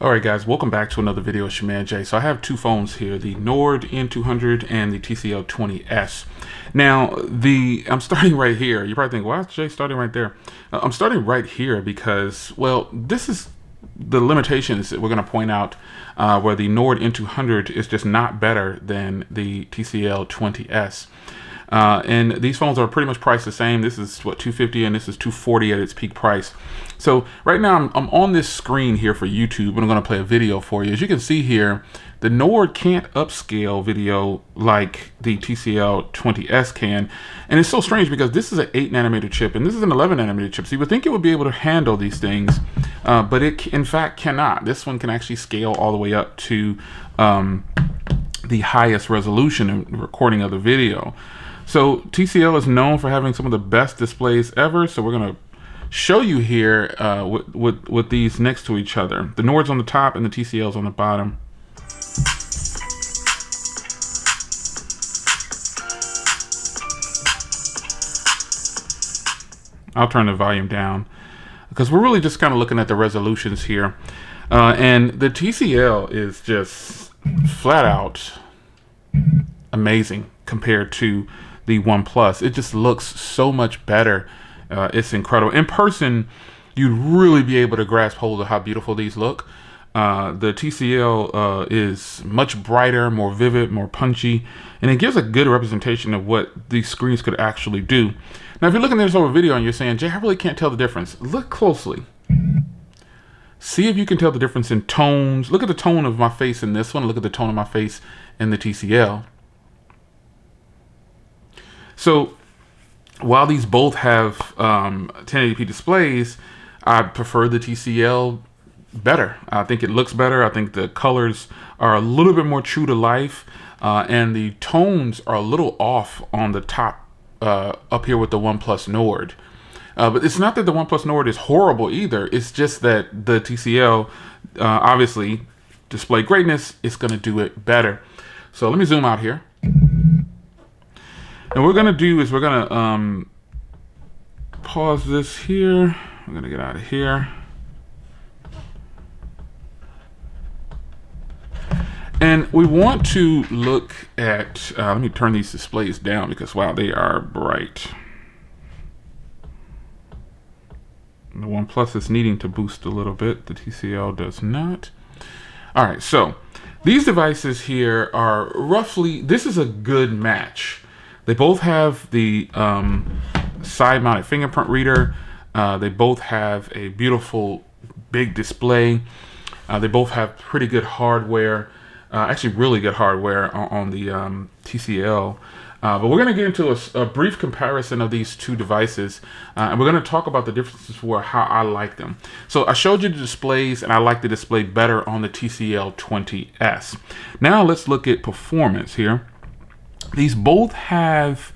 Alright guys, welcome back to another video. It's your man Jay. So I have two phones here, the Nord N200 and the TCL 20s. Now, I'm starting right here. You probably think, why is Jay starting right there? I'm starting right here because, well, this is the limitations that we're going to point out where the Nord N200 is just not better than the TCL 20s. And these phones are pretty much priced the same. This is what, $250 and this is $240 at its peak price. So right now I'm on this screen here for YouTube and I'm going to play a video for you. As you can see here, the Nord can't upscale video like the TCL 20s can. And it's so strange because this is an 8nm chip and this is an 11nm chip. So you would think it would be able to handle these things, but it in fact cannot. This one can actually scale all the way up to the highest resolution in recording of the video. So TCL is known for having some of the best displays ever. So we're going to show you here with these next to each other. The Nord's on the top and the TCL's on the bottom. I'll turn the volume down because we're really just kind of looking at the resolutions here. And the TCL is just flat out amazing compared to the OnePlus. It just looks so much better. It's incredible. In person, you'd really be able to grasp hold of how beautiful these look. The TCL is much brighter, more vivid, more punchy, and it gives a good representation of what these screens could actually do. Now, if you're looking at this over video and you're saying, Jay, I really can't tell the difference, look closely. See if you can tell the difference in tones. Look at the tone of my face in this one. Look at the tone of my face in the TCL. So while these both have 1080p displays, I prefer the TCL better. I think it looks better. I think the colors are a little bit more true to life, and the tones are a little off on the top up here with the OnePlus Nord. But it's not that the OnePlus Nord is horrible either. It's just that the TCL, obviously, display greatness, is going to do it better. So let me zoom out here. And what we're going to do is we're going to pause this here. I'm going to get out of here. And we want to look at, let me turn these displays down because, wow, they are bright. The OnePlus is needing to boost a little bit. The TCL does not. All right, so these devices here are roughly, this is a good match. They both have the side-mounted fingerprint reader. They both have a beautiful big display. They both have pretty good hardware, actually really good hardware on the TCL. But we're going to get into a brief comparison of these two devices, and we're going to talk about the differences for how I like them. So I showed you the displays, and I like the display better on the TCL 20s. Now let's look at performance here. These both have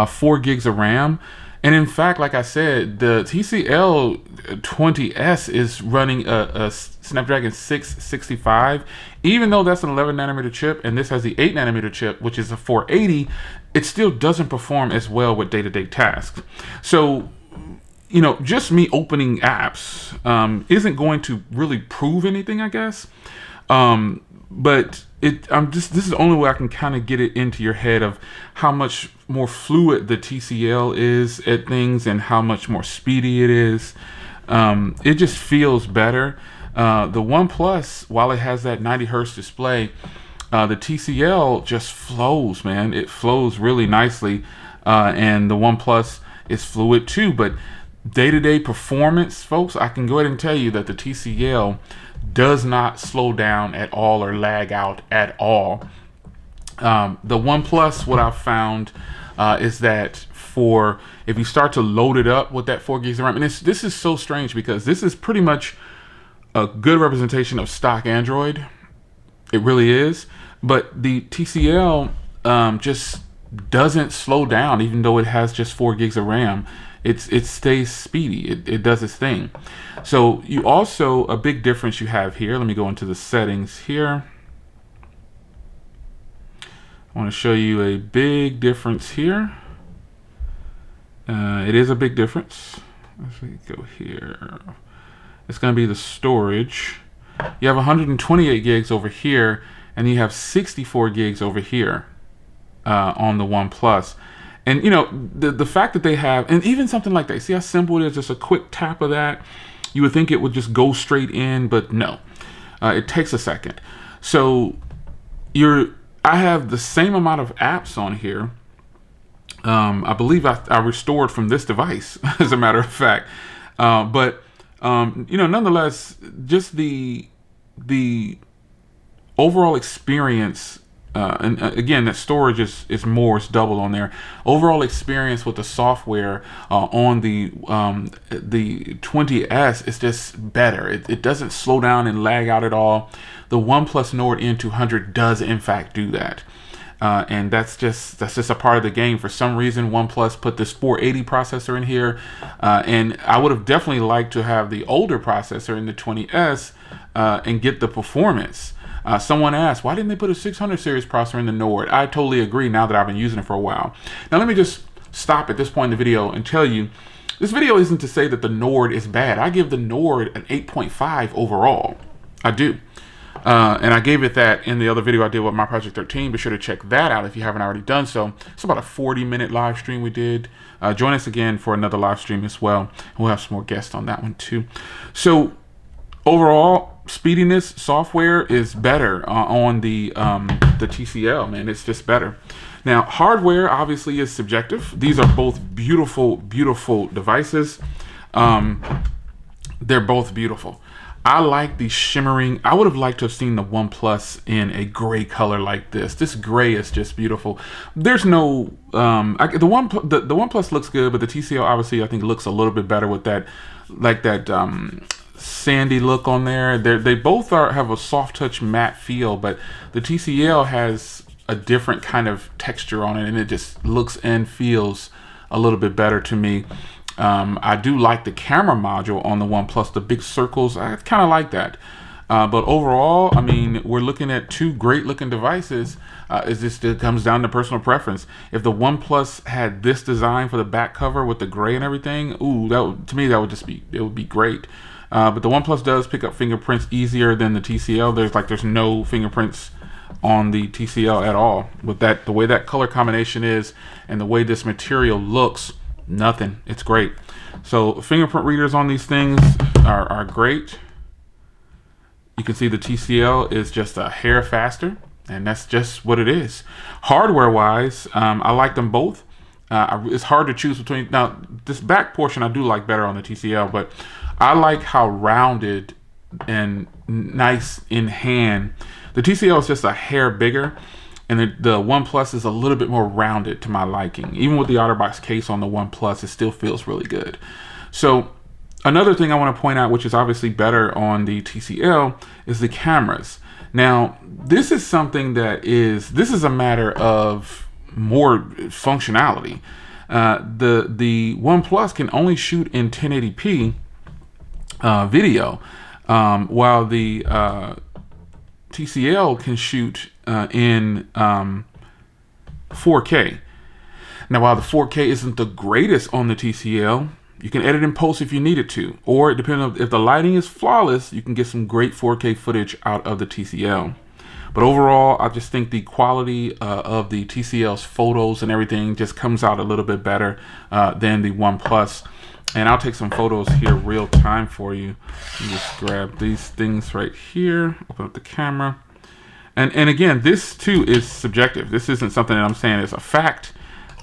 4 gigs of RAM. And in fact, like I said, the TCL 20s is running a Snapdragon 665. Even though that's an 11nm chip and this has the 8nm chip, which is a 480, it still doesn't perform as well with day-to-day tasks. So, you know, just me opening apps isn't going to really prove anything, I guess. But this is the only way I can kind of get it into your head of how much more fluid the TCL is at things and how much more speedy it is. It just feels better. The OnePlus, while it has that 90 hertz display, the TCL just flows, man. It flows really nicely, and the OnePlus is fluid too. But day-to-day performance, folks, I can go ahead and tell you that the TCL does not slow down at all or lag out at all. The OnePlus, what I've found is that if you start to load it up with that 4 gigs of RAM, and this is so strange because this is pretty much a good representation of stock Android. It really is. But the TCL just doesn't slow down, even though it has just 4 gigs of RAM. It stays speedy. It does its thing. So you also, a big difference you have here, let me go into the settings here. I want to show you a big difference here. It is a big difference. Let's go here. It's going to be the storage. You have 128 gigs over here, and you have 64 gigs over here on the OnePlus. And you know, the fact that they have, and even something like that, see how simple it is, just a quick tap of that, you would think it would just go straight in, but no, it takes a second. So I have the same amount of apps on here. I believe I restored from this device, as a matter of fact. But you know, nonetheless, just the overall experience. And again, that storage is it's double on there. Overall experience with the software on the 20s is just better. It doesn't slow down and lag out at all. The OnePlus Nord N200 does in fact do that. And that's just a part of the game. For some reason, OnePlus put this 480 processor in here, and I would have definitely liked to have the older processor in the 20s and get the performance. Someone asked, why didn't they put a 600 series processor in the Nord? I totally agree now that I've been using it for a while. Now let me just stop at this point in the video and tell you, this video isn't to say that the Nord is bad. I give the Nord an 8.5 overall. I do. And I gave it that in the other video I did with my Project 13. Be sure to check that out if you haven't already done so. It's about a 40-minute live stream we did. Join us again for another live stream as well. We'll have some more guests on that one too. So overall, speediness software is better on the TCL, man. It's just better. Now, hardware obviously is subjective. These are both beautiful, beautiful devices. They're both beautiful. I like the shimmering. I would have liked to have seen the OnePlus in a gray color like this. This gray is just beautiful. There's no the OnePlus looks good, but the TCL obviously I think looks a little bit better with that, like that sandy look on there. They both have a soft touch matte feel, but the TCL has a different kind of texture on it, and it just looks and feels a little bit better to me. I do like the camera module on the OnePlus, the big circles. I kind of like that. But overall, I mean, we're looking at two great looking devices. It comes down to personal preference. If the OnePlus had this design for the back cover with the gray and everything, ooh, to me, it would be great. But the OnePlus does pick up fingerprints easier than the TCL. There's no fingerprints on the TCL at all. With that, the way that color combination is and the way this material looks, nothing. It's great. So fingerprint readers on these things are great. You can see the TCL is just a hair faster, and that's just what it is. Hardware wise, I like them both. It's hard to choose between. Now this back portion I do like better on the TCL, but I like how rounded and nice in hand. The TCL is just a hair bigger, and the OnePlus is a little bit more rounded to my liking. Even with the OtterBox case on the OnePlus, it still feels really good. So another thing I want to point out, which is obviously better on the TCL, is the cameras. Now, this is something this is a matter of more functionality. The OnePlus can only shoot in 1080p video, while the TCL can shoot in 4K. Now, while the 4K isn't the greatest on the TCL, you can edit in post if you need it to, or depending on if the lighting is flawless, you can get some great 4K footage out of the TCL. But overall, I just think the quality of the TCL's photos and everything just comes out a little bit better than the OnePlus. And I'll take some photos here real time for you. Just grab these things right here, open up the camera. And again, this too is subjective. This isn't something that I'm saying is a fact.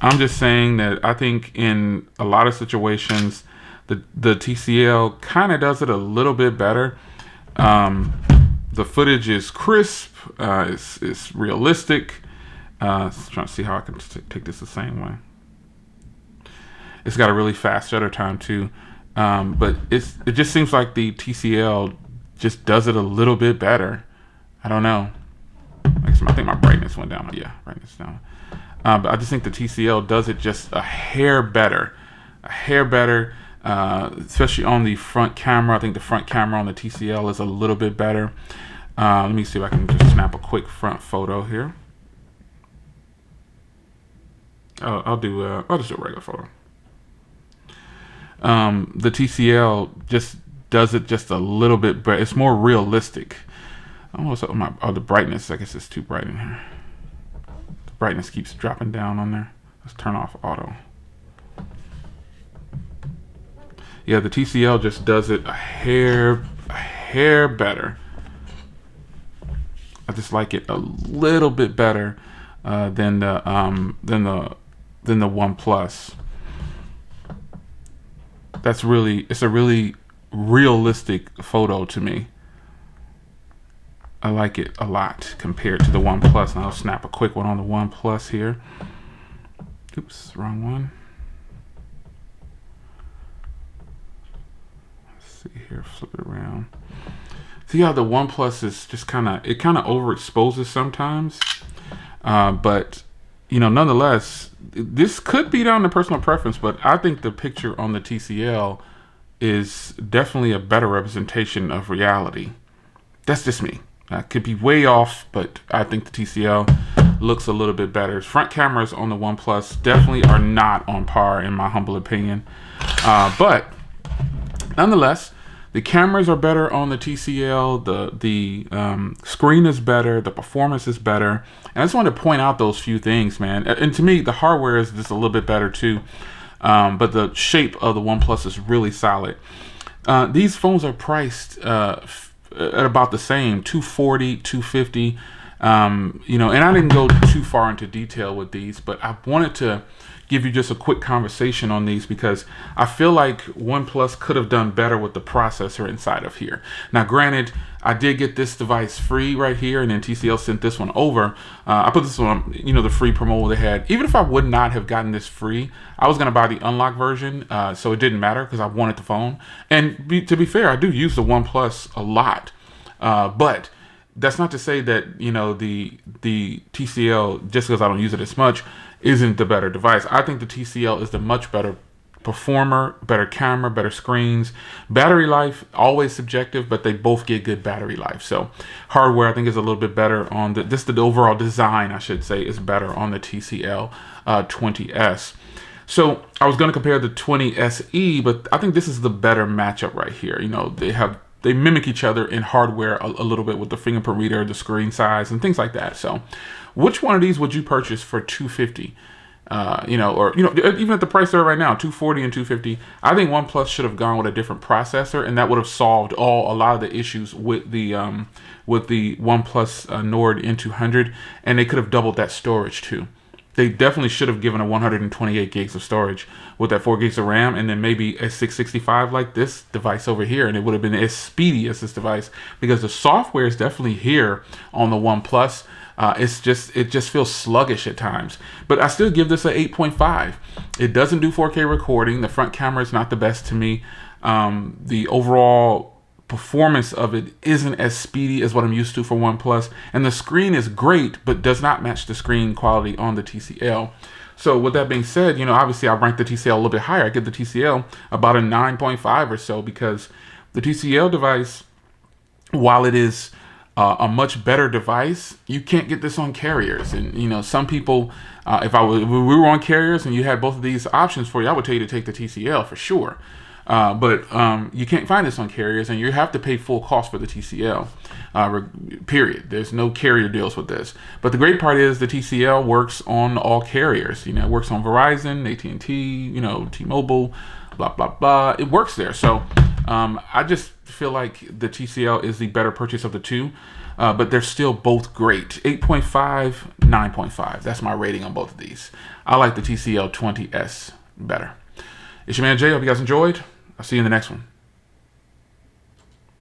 I'm just saying that I think in a lot of situations, the TCL kind of does it a little bit better. The footage is crisp, it's realistic. Trying to see how I can take this the same way. It's got a really fast shutter time too, but it just seems like the TCL just does it a little bit better. I don't know. I think my brightness went down. Yeah, brightness down. But I just think the TCL does it just a hair better, especially on the front camera. I think the front camera on the TCL is a little bit better. Let me see if I can just snap a quick front photo here. I'll just do a regular photo. The TCL just does it just a little bit, but it's more realistic. I don't know what's up with the brightness. I guess it's too bright in here. The brightness keeps dropping down on there. Let's turn off auto. Yeah, the TCL just does it a hair better. I just like it a little bit better than the OnePlus. It's a really realistic photo to me. I like it a lot compared to the OnePlus. And I'll snap a quick one on the OnePlus here. Oops, wrong one. Let's see here, flip it around. See how the OnePlus is just kind of overexposes sometimes, but nonetheless, this could be down to personal preference. But I think the picture on the TCL is definitely a better representation of reality. That's just me. I could be way off, but I think the TCL looks a little bit better. Front cameras on the OnePlus definitely are not on par, in my humble opinion, but nonetheless. The cameras are better on the TCL. The screen is better. The performance is better. And I just wanted to point out those few things, man. And to me, the hardware is just a little bit better too. But the shape of the OnePlus is really solid. These phones are priced at about the same, $240, $250. And I didn't go too far into detail with these, but I wanted to give you just a quick conversation on these because I feel like OnePlus could have done better with the processor inside of here. Now, granted, I did get this device free right here, and then TCL sent this one over. I put this one, the free promo they had. Even if I would not have gotten this free, I was going to buy the unlocked version, so it didn't matter because I wanted the phone. And to be fair, I do use the OnePlus a lot, but that's not to say that the TCL, just because I don't use it as much, isn't the better device. I think the TCL is the much better performer, better camera, better screens. Battery life, always subjective, but they both get good battery life. So hardware, I think, is a little bit better on the overall design, I should say, is better on the TCL 20s. So I was going to compare the 20 SE, but I think this is the better matchup right here. They mimic each other in hardware a little bit with the fingerprint reader, the screen size, and things like that. So which one of these would you purchase for $250? Or even at the price they're right now, $240 and $250. I think OnePlus should have gone with a different processor, and that would have solved a lot of the issues with the OnePlus Nord N200, and they could have doubled that storage too. They definitely should have given a 128 gigs of storage with that 4 gigs of RAM, and then maybe a 665 like this device over here, and it would have been as speedy as this device because the software is definitely here on the OnePlus. It just feels sluggish at times, but I still give this an 8.5. It doesn't do 4K recording. The front camera is not the best to me. The overall performance of it isn't as speedy as what I'm used to for OnePlus, and the screen is great, but does not match the screen quality on the TCL. So with that being said, obviously I rank the TCL a little bit higher. I give the TCL about a 9.5 or so because the TCL device, while it is a much better device, you can't get this on carriers. And some people, if we were on carriers and you had both of these options for you, I would tell you to take the TCL for sure. But you can't find this on carriers, and you have to pay full cost for the TCL, period. There's no carrier deals with this. But the great part is the TCL works on all carriers. It works on Verizon, AT&T, T-Mobile, blah, blah, blah. It works there. So I just feel like the TCL is the better purchase of the two, but they're still both great. 8.5, 9.5. That's my rating on both of these. I like the TCL 20s better. It's your man Jay. Hope you guys enjoyed. I'll see you in the next one.